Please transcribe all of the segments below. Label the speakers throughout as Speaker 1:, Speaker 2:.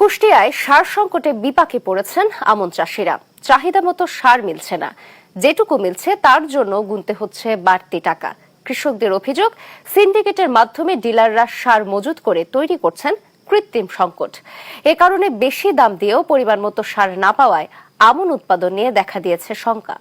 Speaker 1: কুষ্টিয়ায় সার সংকটে বিপাকে পড়েছেন আমন চাষিরা। চাহিদা মতো সার মিলছে না, যেটুকু মিলছে তার জন্য গুনতে হচ্ছে বাড়তি টাকা। কৃষকদের অভিযোগ, সিন্ডিকেটের মাধ্যমে ডিলাররা সার মজুত করে তৈরি করছেন কৃত্রিম সংকট। এ কারণে বেশি দাম দিয়েও পরিমাণ মতো সার না পাওয়ায় আমন উৎপাদন নিয়ে দেখা দিয়েছে শঙ্কা।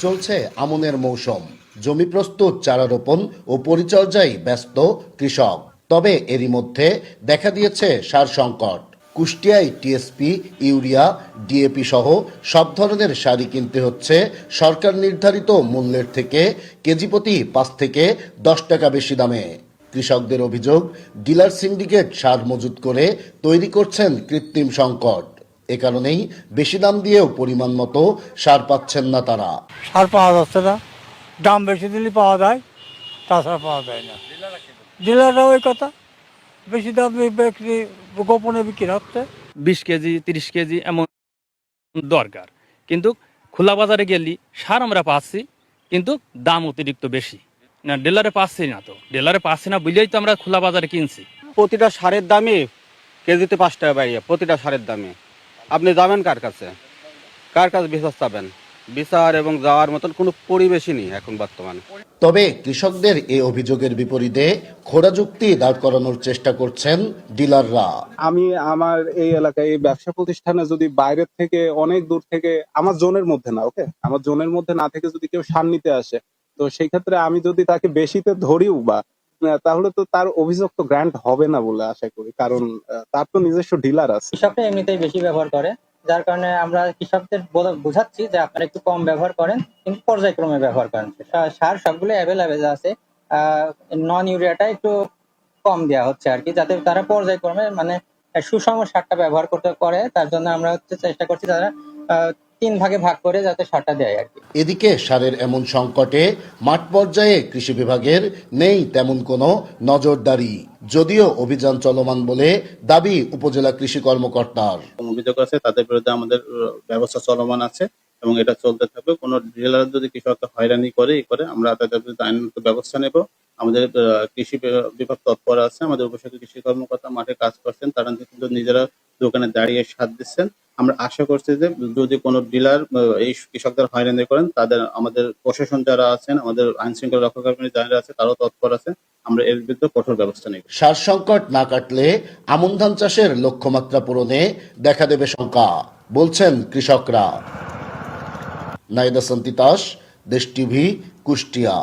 Speaker 2: চলছে আমনের মৌসুম, জমি প্রস্তুত, চারা রোপণ ও পরিচর্যায় ব্যস্ত কৃষক। তবে এরই মধ্যে দেখা দিয়েছে সার সংকট। কুষ্টিয়ায় টিএসপি, ইউরিয়া, ডিএপি সহ সব ধরনের সারই কিনতে হচ্ছে সরকার নির্ধারিত মূল্যের থেকে কেজি প্রতি 5 থেকে 10 টাকা বেশি দামে। কৃষকদের অভিযোগ, ডিলার সিন্ডিকেট সার মজুত করে তৈরি করছেন কৃত্রিম সংকট। এ কারণেই বেশি দাম দিয়েও পরিমাণ মতো সার পাচ্ছেন না তারা।
Speaker 3: সার পাওয়া যাচ্ছে না, দাম বেশি দিলে পাওয়া যায়, তাছাড়া পাওয়া যায় না। ডিলাররাও ওই কথা, বেশি দাম বিক্রি গোপনে বিক্রি হচ্ছে।
Speaker 4: 20 কেজি 30 কেজি এমন দরকার, কিন্তু খোলা বাজারে গেলি সার আমরা পাচ্ছি, কিন্তু দাম অতিরিক্ত বেশি না। ডিলারে পাচ্ছি না, তো ডিলারে পাচ্ছি না বলেই তো আমরা খোলা বাজারে কিনছি।
Speaker 5: প্রতিটা সারের দামই কেজিতে 5 টাকা বাড়িয়ে, প্রতিটা সারের দামে। আপনি যাবেন কার কাছে বিচার চাবেন? বিচার এবং যাওয়ার মতন কোনো পরিবেশই নেই এখন বর্তমানে।
Speaker 2: তবে কৃষকদের এই অভিযোগের বিপরীতে খোঁড়া যুক্তি দাঁড় করানোর চেষ্টা করছেন ডিলাররা।
Speaker 6: আমি আমার এই এলাকায় এই ব্যবসা প্রতিষ্ঠানে যদি বাইরের থেকে অনেক দূর থেকে, আমার জোনের মধ্যে না, আমার জোনের মধ্যে না থেকে যদি কেউ সার নিতে আসে, তো সেই ক্ষেত্রে আমি যদি তাকে বেশিতে ধরিও বা, তাহলে তো তার অভিযোগ তো গ্র্যান্ট হবে না বলে আশা করি, কারণ তার তো নিজস্ব ডিলার আছে।
Speaker 7: কৃষকরা এমনিতেই বেশি ব্যবহার করে, যার কারণে আমরা কৃষকদের বোঝাচ্ছি যে আপনারা একটু কম ব্যবহার করেন, কিন্তু পর্যায়ক্রমে ব্যবহার করেন। সার সবগুলো অ্যাভেলেবেল আছে, নন ইউরিয়াটা একটু কম দেওয়া হচ্ছে আর কি, যাতে তারা পর্যায়ক্রমে মানে সুষম সারটা ব্যবহার করতে পারে। তার জন্য আমরা চেষ্টা করছি তারা 3 ভাগে ভাগ করে যাতে সারটা দেয় আর কি।
Speaker 2: এদিকে সারের এমন সংকটে মাঠ পর্যায়ে কৃষি বিভাগের নেই তেমন কোনো নজরদারি, যদিও অভিযান চলমান বলে দাবি উপজেলা কৃষি কর্মকর্তার।
Speaker 8: অভিযোগ আছে, তাদের বিরুদ্ধে আমাদের ব্যবস্থা চলমান আছে এবং এটা চলতে থাকবে। কোনো ডিলার যদি কৃষককে হয়রানি করে আমরা তাদের বিরুদ্ধে আইনগত ব্যবস্থা নেব। আমাদের কৃষি বিভাগ তৎপর আছে, আমাদের উপশাখা কৃষি কর্মকর্তা মাঠে কাজ করছেন, তারা কিন্তু নিজেরা দোকানে দাঁড়িয়ে সাথ দিচ্ছেন। আমরা আশা করছি যে যদি কোনো ডিলার এই কৃষকদের হয়রানি করেন, তাদের আমাদের প্রশাসন যারা আছেন, আমাদের আইন শৃঙ্খলা রক্ষাকর্মী যারা আছে, তারাও তৎপর আছে, আমরা এর বিরুদ্ধে কঠোর ব্যবস্থা নেব।
Speaker 2: সার সংকট না কাটলে আমন ধান চাষের লক্ষ্যমাত্রা পূরণে দেখা দেবে শঙ্কা, বলছেন কৃষকরা। নাইদা সন্তিতাস, দেশ টিভি, কুষ্টিয়া।